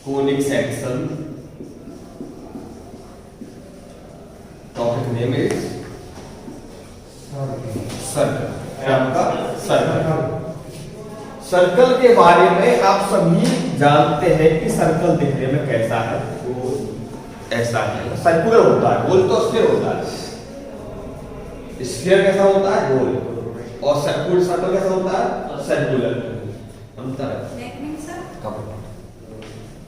Conic section, topic name is circle. आपका circle, circle के बारे में आप सभी जानते हैं कि सर्कल दिखने में कैसा है, वो ऐसा है, सर्कुलर होता है, गोल तो स्फीयर होता है, स्फीयर कैसा होता है, गोल, और सर्कुलर सर्कल कैसा होता है, सर्कुलर। अंतर है।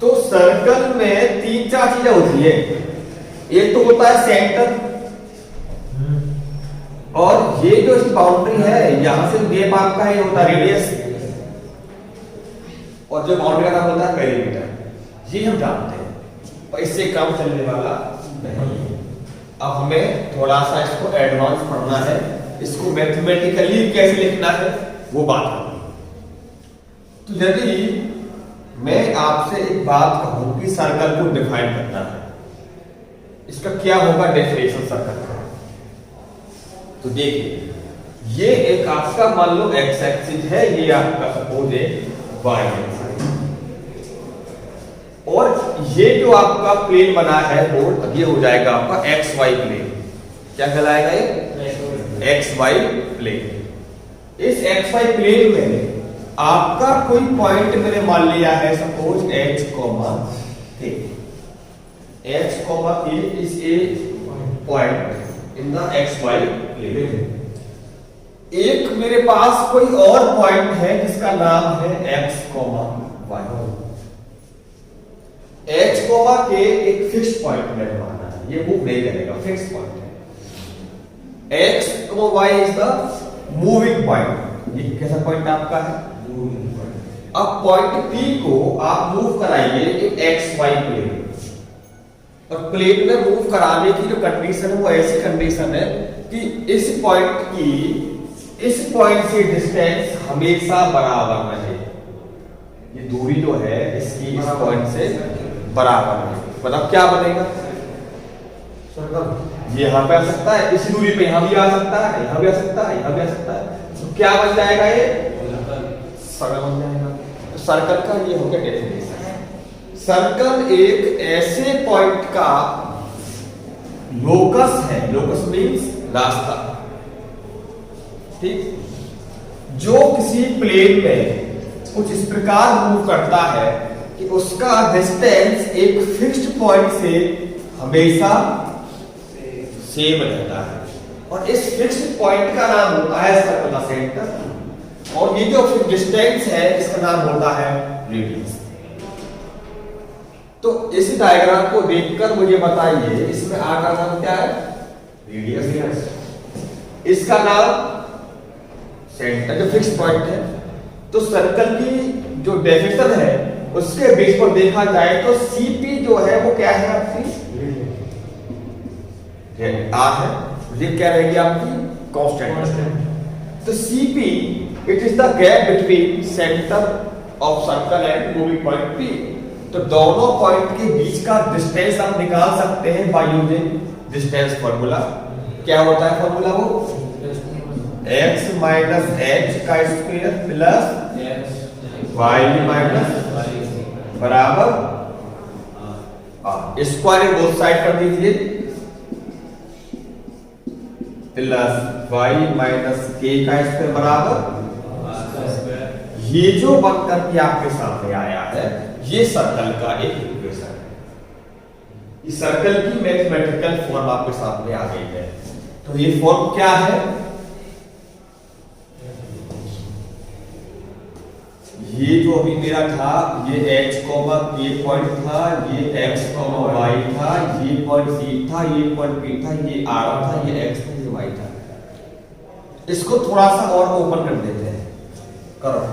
तो सर्कल में तीन चार चीजें होती है, एक तो होता है सेंटर, और ये जो इसकी बाउंड्री है यहां से गैप आपका है, ये होता है रेडियस, और जो बाउंड्री का नाम होता है पेरीमीटर। ये हम जानते हैं और इससे काम चलने वाला नहीं। अब हमें थोड़ा सा इसको एडवांस पढ़ना है, इसको मैथमेटिकली कैसे लिखना है वो बात होगी। तो यदि मैं आपसे एक बात कहूं कि सर्कल को डिफाइन करना है, इसका क्या होगा डेफिनेशन सर्कल का। तो देखिए, ये एक आपका मान लो एक्स एक्सिस है, ये आपका सपोज एक वाई एक्सिस, और ये जो आपका प्लेन बना है बोर्ड, ये हो जाएगा आपका एक्स वाई प्लेन। क्या कहलाएगा ये? X Y plane. इस एक्स वाई प्लेन में आपका कोई पॉइंट मैंने मान लिया है, suppose H comma A, H comma A is a point in the X Y plane. एक मेरे पास कोई और पॉइंट है जिसका नाम है X comma Y. H comma K एक फिक्स पॉइंट मैंने माना है, ये मूव नहीं करेगा, फिक्स पॉइंट है। X comma Y is the moving point. ये कैसा पॉइंट आपका है? अब पॉइंट P को आप मूव कराइए एक एक्स वाई प्लेन, और प्लेन में मूव कराने की जो कंडीशन है वो ऐसी कंडीशन है कि इस पॉइंट की इस पॉइंट से डिस्टेंस हमेशा बराबर रहे। ये दूरी जो है इसकी इस पॉइंट से बराबर रहे, मतलब क्या बनेगा? सर्कल। ये यहां पे आ सकता है, इसी दूरी पे यहां भी आ सकता है, यहां भी आ सकता है, यहां भी आ सकता है, तो क्या बन जाएगा? ये सर्कल बन जाएगा। तो सर्कल का ये हो गया डेफिनेशन। सर्कल एक ऐसे पॉइंट का लोकस है, लोकस मींस रास्ता, ठीक, जो किसी प्लेन में कुछ इस प्रकार मूव करता है कि उसका डिस्टेंस एक फिक्स्ड पॉइंट से हमेशा सेम रहता है, और इस फिक्स्ड पॉइंट का नाम होता है सर्कल का सेंटर, और ये जो डिस्टेंस है इसका नाम होता है रेडियस। तो इस डायग्राम को देखकर मुझे बताइए, इसमें आर का नाम क्या है? रेडियस। इसका नाम सेंटर, जो फिक्स पॉइंट है। तो सर्कल की जो डेफिनेशन है उसके बेस पर देखा जाए तो सीपी जो है वो क्या है आपकी? आर है, ये क्या रहेगी आपकी? कांस्टेंट। तो CP it is the gap between centre of circle and moving point P. तो दोनों पॉइंट के बीच का डिस्टेंस आप निकाल सकते हैं बाय यूजिंग डिस्टेंस फार्मूला। क्या होता है फार्मूला? वो x माइनस h का स्क्वायर प्लस y माइनस बराबर स्क्वायर बोथ साइड कर दीजिए, प्लस y माइनस k का स्क्वायर बराबर। ये जो बनकर के आपके सामने आया है ये सर्कल का एक इक्वेशन है। इस सर्कल की मैथमेटिकल फॉर्म आपके सामने आ गई है। तो ये फॉर्म क्या है? ये जो अभी मेरा था, ये h कॉमा k पॉइंट था, ये x कॉमा y था, ये पॉइंट c था, ये पॉइंट p था, ये r था, ये x था, ये y था। इसको थोड़ा सा और ओपन कर देते हैं, करो।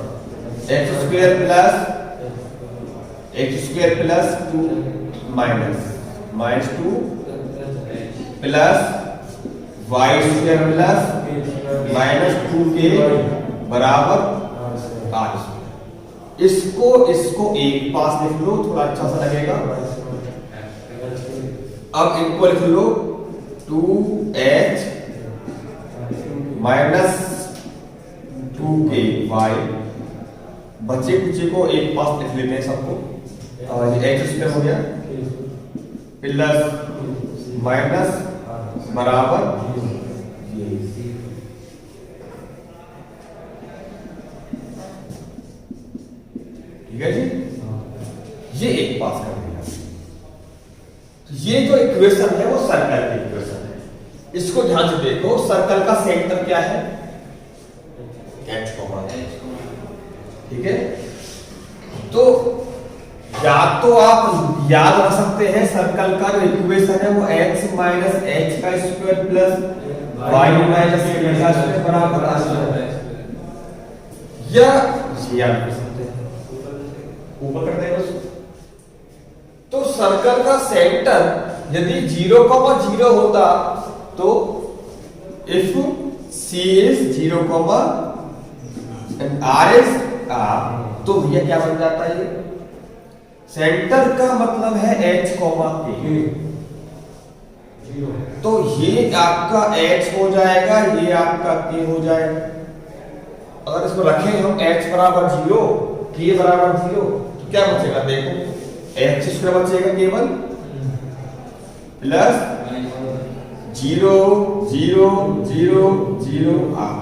X square plus 2 minus 2 plus Y square plus minus 2k बराबर r। इसको एक पास लिख लो, थोड़ा अच्छा सा लगेगा। अब इनको लिख लो 2h माइनस 2k y बच्चे कुचे को एक पास लिख लेते हैं सबको। एक्स स्क्वायर हो गया प्लस माइनस बराबर ठीक है जी। ये एक पास कर दिया। तो ये जो इक्वेशन है वो सर्कल की इक्वेशन है। इसको ध्यान से देखो, सर्कल का सेंटर क्या है? H comma. ठीक है, तो या तो आप याद रख सकते हैं सर्कल का जो इक्वेशन है वो x माइनस एच का square plus Y minus H का स्क्वायर बराबर या याद कर सकते हैं, ऊपर करते हैं बस। तो सर्कल का सेंटर यदि 0,0 होता तो if C is 0, and R is R, तो भैया क्या बन जाता है? ये सेंटर का मतलब है H, K, तो ये आपका H हो जाएगा, ये आपका K हो जाएगा। अगर इसको रखें हम H बराबर 0, K बराबर 0, तो क्या बचेगा? देखो H स्क्वायर बचेगा केवल प्लस 0 0 0 0 R,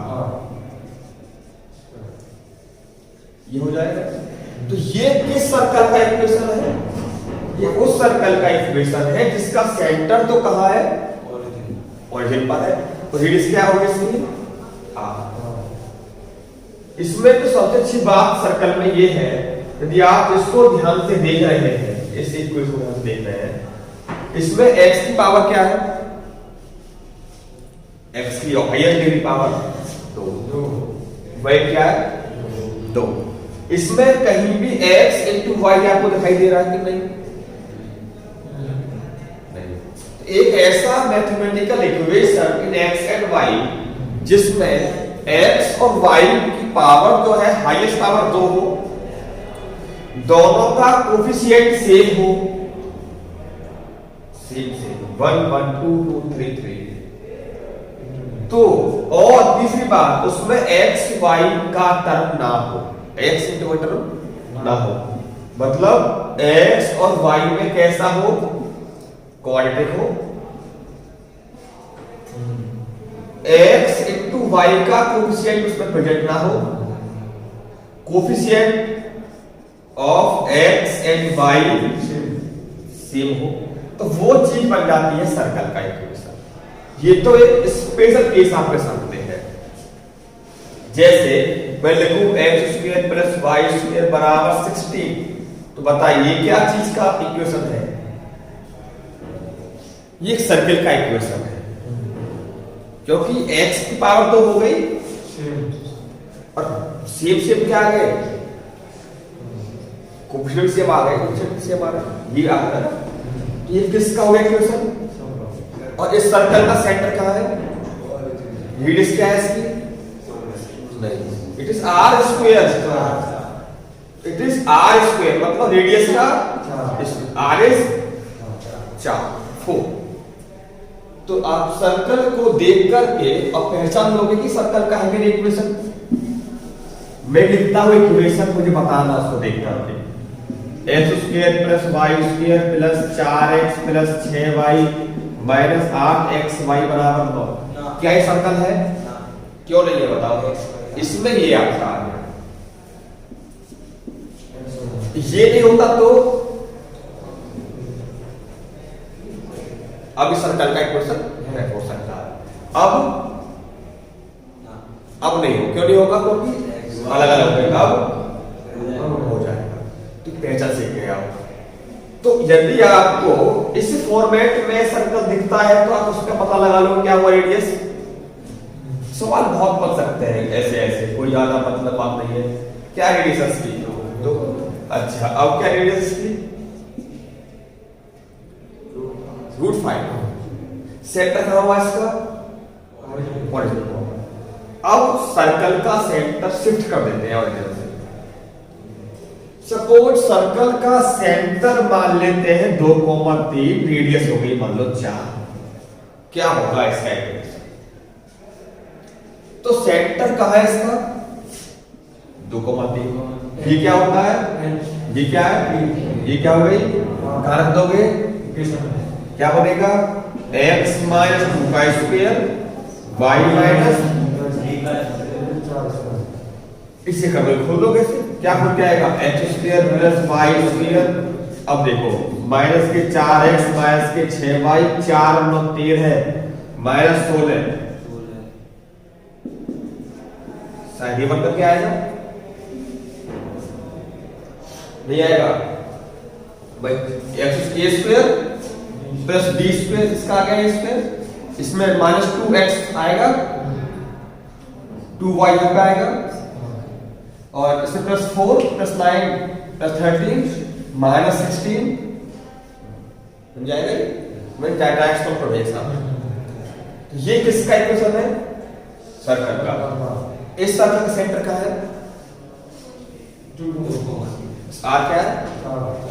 ये हो जाएगा। तो ये किस सर्कल का इक्वेशन है? ये उस सर्कल का इक्वेशन है जिसका सेंटर तो कहां है? ओरिजिन पर है। तो रेडियस क्या होगी इसकी? इसमें तो सबसे अच्छी बात सर्कल में ये है, यदि आप इसको ध्यान से देख रहे हैं, इस इक्वेशन को हम देख रहे हैं, इसमें x की पावर क्या है? x की हाईएस्ट डिग्री पावर 2, y क्या है? 2। इसमें कहीं भी x इंटू वाई आपको दिखाई दे रहा है कि नहीं? नहीं। एक ऐसा mathematical equation in x and y जिसमें x और y की पावर जो है हाईएस्ट पावर 2 हो, दोनों का कोफिशिएंट सेम हो, सेम 1 1 2 2 3 3, तो और तीसरी बात उसमें x y का टर्म ना हो, x इंटू वाई टर्म ना हो, मतलब x और y में कैसा हो? क्वाड्रेटिक हो। x इंटू वाई का कोफिशिएंट उसमें प्रेजेंट ना हो, coefficient of x and y same हो, तो वो चीज बन जाती है सर्कल का इक्वेशन। ये तो एक स्पेशल केस आपके सामने है। जैसे मैं लिखूं x square plus Y square बराबर 16, तो बताइए क्या चीज का इक्वेशन है? ये एक सर्कल का इक्वेशन है, क्योंकि x की पावर तो हो गई और सेम क्या आ गए? कोफिशिएंट सेम आ गए, कोफिशिएंट सेम आ गए, ये आ गया ना। तो ये किसका हो गया इक्वेशन? और इस सर्कल का सेंटर कहां है? रेडियस क्या है इसकी? नहीं, it is R square. It is R square, मतलब रेडियस का आर इज 4। तो आप सर्कल को देख करके अब पहचान लोगे कि सर्कल का है इक्वेशन। मैं लिखता हूं इक्वेशन, मुझे बताना उसको देख करके। X square plus Y square plus 4x plus 6y minus 8xy बराबर 9। क्या ये सर्कल है? क्यों नहीं है बताओ? इसमें ये आपका आ गया, ये नहीं होता तो अब इस सर्कल का इक्वेशन हो सकता है। अब नहीं हो, क्यों नहीं होगा? क्योंकि अलग अलग होगा, अब हो जाएगा। तो पहचान सीख गए आप। तो यदि आपको इस फॉर्मेट में सर्कल दिखता है तो आप उसका पता लगा लो क्या हुआ रेडियस। सवाल बहुत बन सकते हैं ऐसे ऐसे, कोई ज्यादा मतलब बात नहीं है। क्या रेडियस की? तो अच्छा, अब क्या रेडियस की? √5। सेंटर कहां हुआ इसका? ओरिजिन। अब सर्कल का सेंटर शिफ्ट कर देते हैं ओरिजिन से। सपोज सर्कल का सेंटर मान लेते हैं 2,3, रेडियस हो गई मान लो 4। क्या होगा इसका इक्वेशन? तो सेंटर कहां है इसका? 2,3, ये क्या होता है, ये क्या है, ये क्या हो गई, कहाँ रख दोगे, क्या बनेगा, x माइनस 2 का स्क्वायर y माइनस, इसे कर दो, खोल दो कैसे, क्या खुल के आएगा, x square plus y square. अब देखो माइनस के 4x माइनस के 6y, 4 9 13 है, माइनस 16 साइड ये बनकर के आएगा, नहीं आएगा भाई, एक्स ए स्क्वायर प्लस डी स्क्वायर, इसका आ गया स्क्वायर, इसमें माइनस 2x आएगा, 2y यहाँ पे आएगा, और इसमें प्लस 4 प्लस 9 प्लस 13 माइनस 16, समझ जाएगा, मैं डाटा एक्सप्लेन कर एक साथ। ये किसका इक्वेशन है, सर्कल का, इस सर्कल का सेंटर का है, आर क्या है,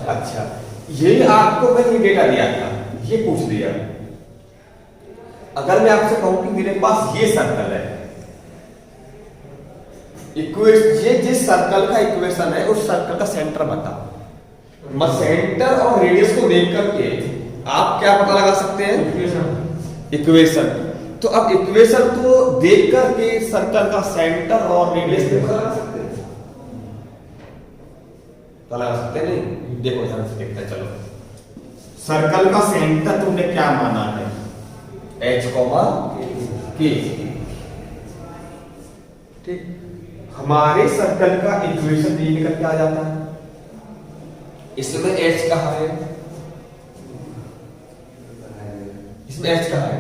अच्छा ये आपको मैंने डेटा दिया था, ये पूछ दिया, अगर मैं आपसे कहूं कि मेरे पास ये सर्कल है, ये जिस सर्कल का इक्वेशन है उस सर्कल का सेंटर बता, सेंटर और रेडियस को देख करके आप क्या पता लगा सकते हैं, इक्वेशन। तो अब इक्वेशन को देख करके सर्कल का सेंटर और रेडियस पता लगा सकते हैं, पता लगा सकते हैं नहीं, देखो ध्यान से देखते हैं, चलो सर्कल का सेंटर तुमने क्या माना है, h, k, ठीक, हमारे सर्कल का इक्वेशन ये निकल के आ जाता है, इसमें h कहाँ है, इसमें h कहाँ है,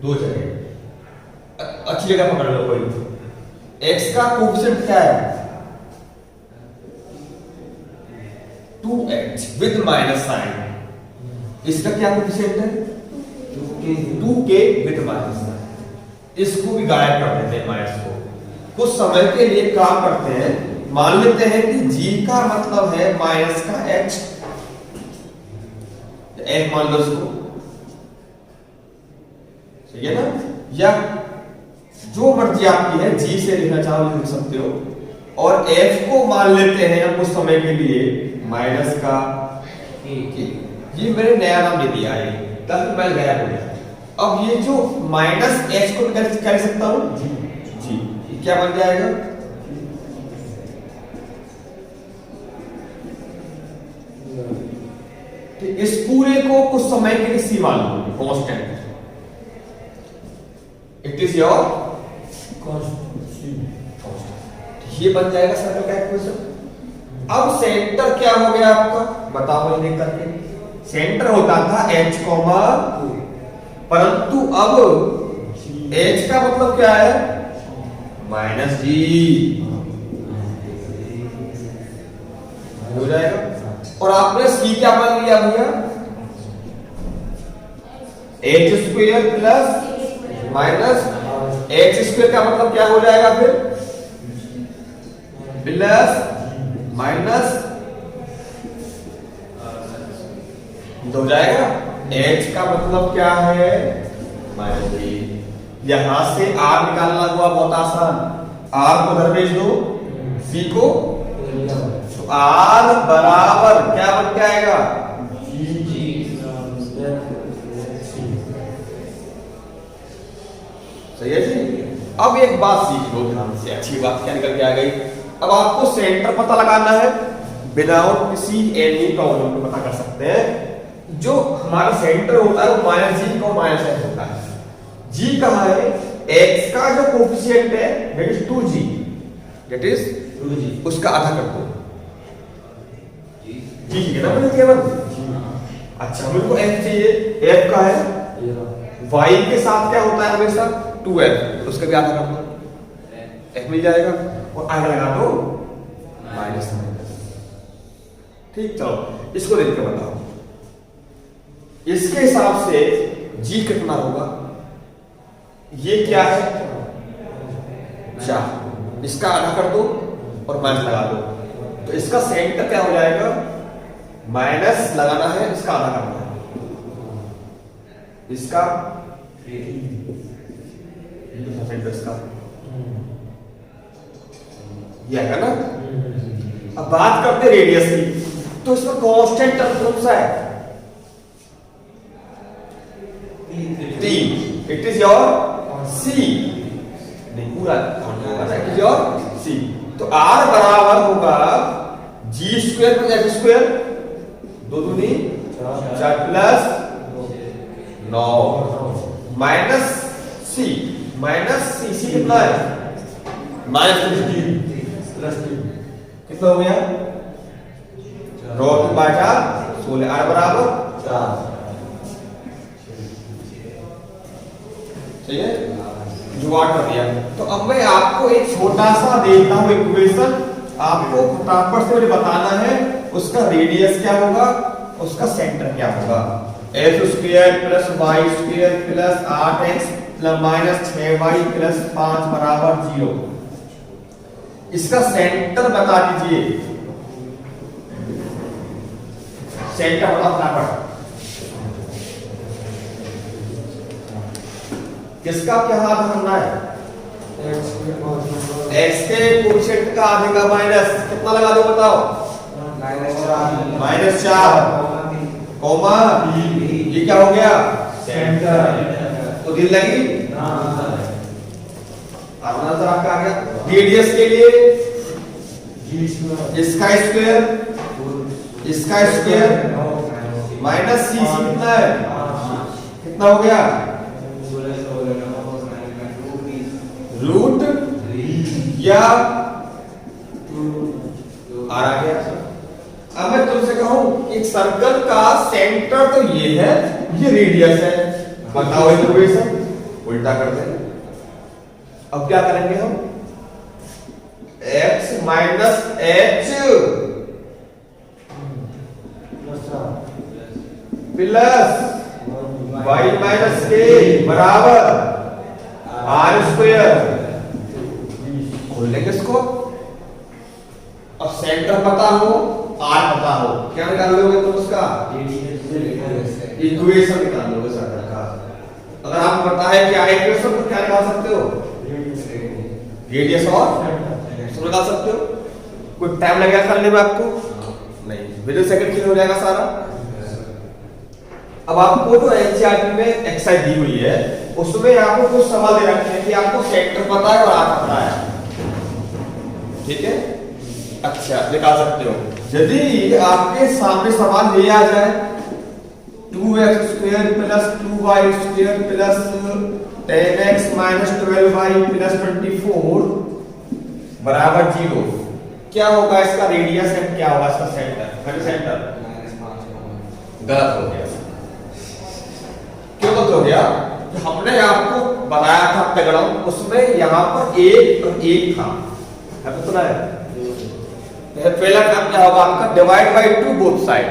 दो जगह, अच्छी जगह पकड़ लो कोई, x का कोएफिशिएंट क्या है, 2h विद माइनस साइन, इसका क्या कोएफिशिएंट है, 2k विद माइनस साइन, इसको भी गायब कर देते हैं माइनस को, कुछ समय के लिए काम करते हैं, मान लेते हैं कि g का मतलब है माइनस का h, f मान लो इसको, सही है ना, या जो मर्जी आपकी है, g से लिखना चाहो लिख सकते हो, और f को मान लेते हैं हम कुछ समय के लिए माइनस का k, ये मैंने नया नाम दे दिया है ताकि मैं गायब हो जाए। अब ये जो माइनस h को मैं कर सकता हूं जी, क्या बन जाएगा, इस पूरे को कुछ समय के लिए सी मान लो, constant, it is your constant, ये बन जाएगा सर्कल का इक्वेशन। अब सेंटर क्या हो गया आपका, बताओ ये देख करके, सेंटर होता था h, परंतु अब h का मतलब क्या है, माइनस g हो जाएगा, और आपने c क्या मान लिया भैया, h square plus minus h square का मतलब क्या हो जाएगा फिर, प्लस माइनस हो जाएगा, h का मतलब क्या है, माइनस g, यहां से r निकालना हुआ बहुत आसान, r को उधर भेज दो, c को, तो r बराबर क्या बन के आएगा, सही है जी। अब एक बात सीख लो ध्यान से, अच्छी बात क्या निकल के आ गई, अब आपको सेंटर पता लगाना है, विदाउट किसी एनी प्रॉब्लम को पता कर सकते हैं। जो हमारा सेंटर होता है वो माइनस जी और माइनस एफ होता है। जी कहाँ है, एक्स का जो कोफिशिएंट है that is 2g, that is 2g, उसका आधा कर दो, जी है ना मैंने केवल, अच्छा मुझको एफ चाहिए, एफ का है y के साथ क्या होता है हमेशा 2f, उसका भी आधा कर दो, f मिल जाएगा, और आगे लगा दो माइनस माइनस, ठीक। चलो इसको देख के बताओ, इसके हिसाब से g कितना होगा, ये क्या है 4, इसका आधा कर दो और माइनस लगा दो, तो इसका सेंटर क्या हो जाएगा, माइनस लगाना है, इसका आधा करना है, इसका सेंटर इसका ये है ना। अब बात करते रेडियस की, तो इसमें कांस्टेंट टर्म कौन सा है? 3। इट इज योर सी, नहीं पूरा इट इज योर सी। तो आर बराबर होगा जी स्क्वायर प्लस एक्स स्क्वायर, 2 दूनी 4 प्लस 9 माइनस सी सी कितना है? -3 प्लस 3 कितना हो गया? रो 2/4 16 आर बराबर 4। ठीक है, जुगाड़ कर दिया। तो अब मैं आपको एक छोटा सा देता हूं इक्वेशन, आपको फटाफट से मुझे बताना है उसका रेडियस क्या होगा, उसका सेंटर क्या होगा। x² plus y² plus 8x plus minus 6y plus 5 बराबर 0। इसका सेंटर बता दीजिए, सेंटर बता फटाफट। किसका क्या हाथ करना है? x के कोएफिशिएंट का आधे का माइनस कितना लगा दो बताओ? -4 कॉमा ये क्या हो गया? सेंटर। तो दिल लगी आपका आ गया। रेडियस के लिए इसका स्क्वायर माइनस सी कितना है? कितना हो गया? रूट या आ गया। अब मैं तुमसे कहूं एक सर्कल का सेंटर तो ये है, ये रेडियस है, बताओ इक्वेशन उल्टा करते हैं। अब क्या करेंगे हम? x minus h plus y minus k बराबर r स्क्वायर। खोल लेंगे इसको। अब सेंटर पता हो, r पता हो, क्या निकाल लोगे तुम उसका? इक्वेशन निकाल लोगे सर्कल का। अगर आपको पता है क्या है इक्वेशन, तो क्या निकाल सकते हो? रेडियस और निकाल सकते हो। कोई टाइम लगेगा करने में आपको? नहीं, विद सेकंड के हो जाएगा सारा। अब आपको जो एनसीईआरटी में एक्सरसाइज दी हुई है उसमें आपको कुछ सवाल दे रखे हैं कि आपको सेंटर पता है और आर पता है, ठीक है? अच्छा, निकाल सकते हो। यदि आपके सामने सवाल ये आ जाए 2x² plus 2y² plus 10x minus 12y plus 24 बराबर 0, क्या होगा इसका रेडियस एंड क्या होगा इसका सेंटर? सेंटर गलत हो गया। क्यों गलत हो गया? तो हमने आपको बताया था तगड़म, उसमें यहां पर एक और एक था, सुना है? पहला काम क्या होगा आपका? Divide by 2 both side,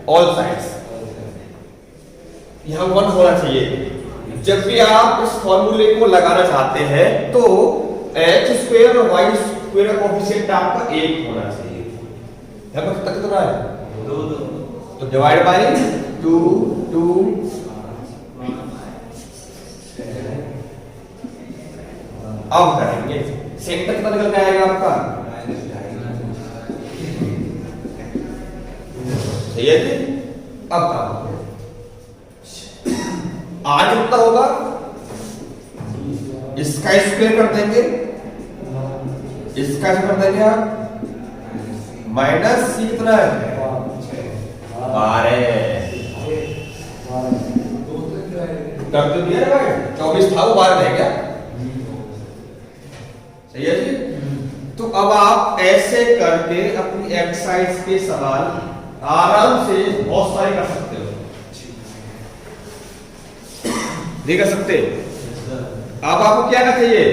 all sides. यहां 1 होना चाहिए। जब भी आप इस फॉर्मूले को लगाना चाहते हैं तो h² और y² का कोएफिशिएंट आपका 1 होना चाहिए। यहां पर कितना है? 2। तो डिवाइड बाय 2 अब करेंगे। सेंटर कितना निकल के आएगा आपका? सही है जी। अब काम आर कितना होगा? इसका स्क्वायर कर देंगे, इसका कर देंगे आप, माइनस सी कितना है? 12 कर तो दिया ना भाई, 24 था वो 12 रह गया। सही है जी। तो अब आप ऐसे करके अपनी एक्सरसाइज के सवाल आराम से बहुत सारे कर सकते हो, नहीं कर सकते? अब आपको क्या करना चाहिए?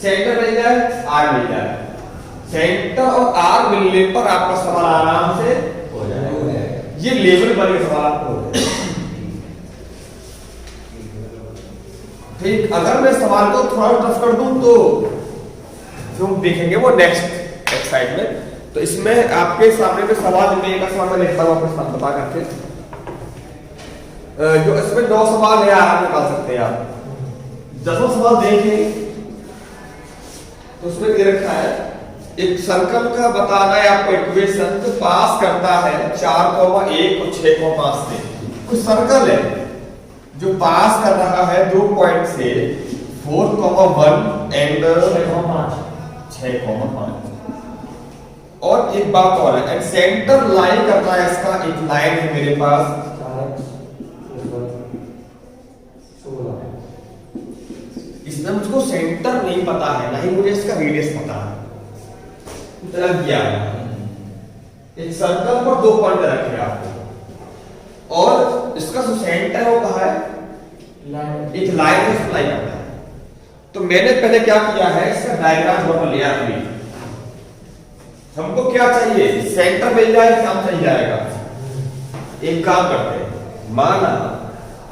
सेंटर मिल जाए, आर मिल जाए। सेंटर और आर मिलने पर आपका सवाल आराम से हो जाएगा। ये लेवल पर के सवाल आपको हो जाएगा। ठीक, अगर मैं सवाल को थोड़ा टफ कर दूं तो जो हम देखेंगे वो नेक्स्ट एक्सरसाइज में। तो इसमें आपके सामने में सवाल में का सवाल मैं लिखता हूं आपको साथ बता करके। जो इसमें 9 सवाल है, आराम निकाल सकते हैं आप। 10वां सवाल देखें तो उसमें दे रखा है एक सर्कल का बताना है आपको इक्वेशन, तो पास करता है 4,1 और 6,5 से। कुछ सर्कल है जो पास कर रहा है 2 पॉइंट से 4,1 एंड 6,5। और एक बात और है, सेंटर लाइन करता है इसका, एक लाइन है मेरे पास 16। इसमें मुझको सेंटर नहीं पता है, ना ही मुझे इसका रेडियस पता है। चल गया एक सर्कल पर 2 पॉइंट रखे आपको, और इसका जो सेंटर है वो कहाँ है, एक लाइन में सप्लाई करता है। तो मैंने पहले क्या किया है, इसका डायग्राम बना लिया। हमको क्या चाहिए, सेंटर मिल जाए, काम चल जाएगा। एक काम करते हैं, माना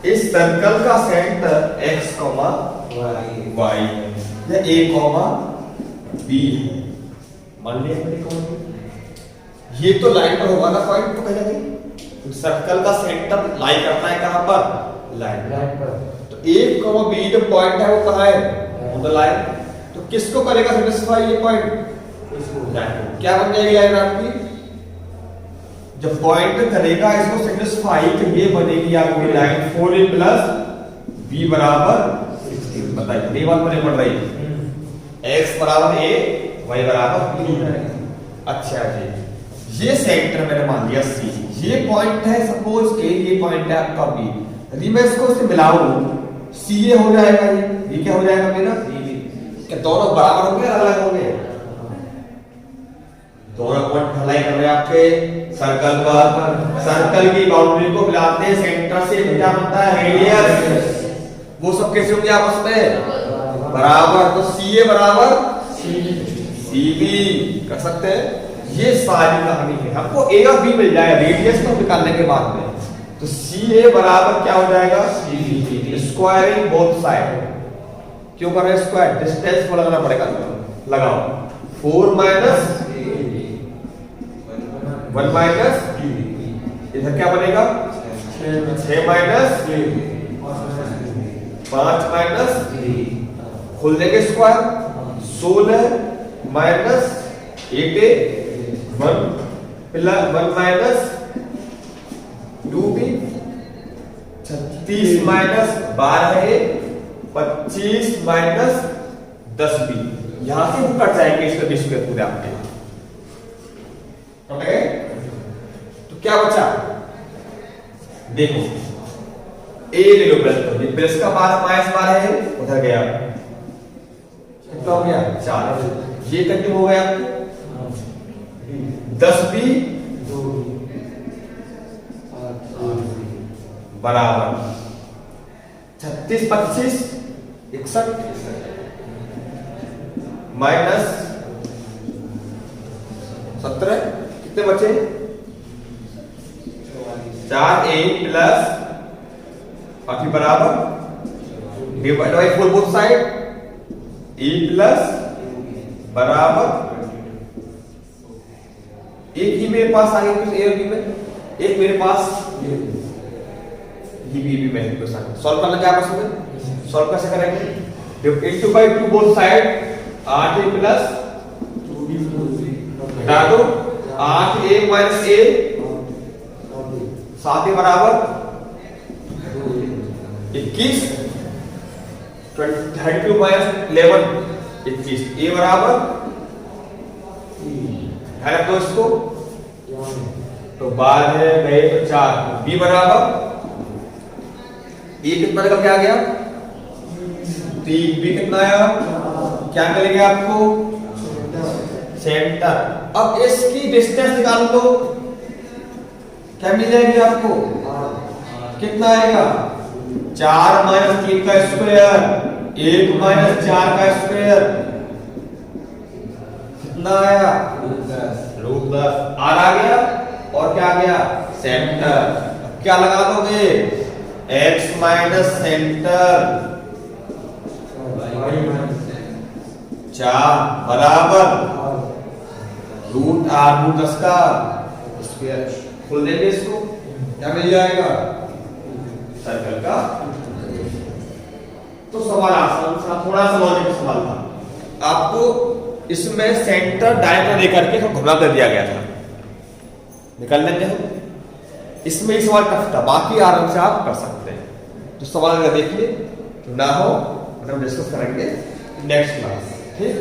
इस सर्कल का सेंटर x, y या a, b है। मान लिया ये तो लाइन पर होगा ना पॉइंट, तो कहीं नहीं सर्कल का सेंटर लाई करता है कहां पर, लाइन पर। तो a, b जो पॉइंट है वो कहां है, ऑन द लाइन। तो किसको करेगा सेटिस्फाई ये पॉइंट, क्या बन जाएगी लाइन आपकी, जब पॉइंट करेगा इसको सेटिस्फाई तो ये बनेगी आपकी लाइन 4a + b = 16। बताइए ये बात मुझे पड़ रही है, x = a, y = b। अच्छा जी, ये सेंटर मैंने मान लिया c, ये पॉइंट है सपोज a, ये पॉइंट है आपका b। यदि मैं इसको इससे मिलाऊं ca हो जाएगा, ये क्या हो जाएगा मेरा, क्या दोनों बराबर होंगे अलग होंगे, दोनों पॉइंट ढलाई कर रहे हैं आपके सर्कल पर। सर्कल की बाउंड्री को मिलाते हैं सेंटर से, क्या बनता है, रेडियस। वो सब कैसे होंगे आपस में, बराबर। तो CA = CB कर सकते हैं। ये सारी कहानी है, हमको A और B मिल जाए रेडियस को निकालने के बाद में, तो CA = क्या हो जाएगा, स्क्वायरिंग बोथ साइड। क्यों कर रहे हैं स्क्वायर, डिस्टेंस को लगाना पड़ेगा, लगाओ 4 - 1 - इधर क्या बनेगा, 6 - 5 - खोल देंगे square, 16 - 8a 1 + 2b 36 - 12a 25 - 10b। यहां से कट जाएंगे इसका डिस्प्ले पूरे आपके, ओके। तो क्या बचा, देखो a ले लो प्लस का 12 है, उधर गया कितना हो गया 4, ये कितने हो गया 10b बराबर 36 - 25 61 माइनस 17 कितने बचे, 4a + बाकी बराबर divide by 4 both side, a + बराबर एक ही मेरे पास आ गया कुछ a और b में, एक मेरे पास ये b में कुछ आ गया। सॉल्व करना क्या आपस में, सॉल्व कैसे करेंगे, into bye 2 both side 8a + 2b हटा दो, 8a - a 7a बराबर 21, 32 - 11 21, a बराबर है तो इसको, तो बाद है गए तो 4, b बराबर a कितना निकल के आ गया 3, b कितना आया, क्या मिलेंगे आपको सेंटर। अब इसकी डिस्टेंस निकाल लो, क्या मिल जाएगी आपको, कितना आएगा 4 - 3 का स्क्वायर 1 - 4 का स्क्वायर कितना आया √10 r आ गया, और क्या आ गया सेंटर। क्या लगा दोगे, x - सेंटर 4 बराबर √10 का स्क्वायर। खोल देंगे इसको, क्या मिल जाएगा सर्कल का। तो सवाल आसान था, थोड़ा सा लॉजिक का सवाल था। आपको इसमें सेंटर डायरेक्ट लेकर के घुमा कर दिया गया था, निकाल लेंगे हम। इसमें ही सवाल टफ था, बाकी आराम से आप कर सकते हैं। तो सवाल अगर देखिए तो ना हो तो हम डिस्कस करेंगे नेक्स्ट क्लास, ठीक।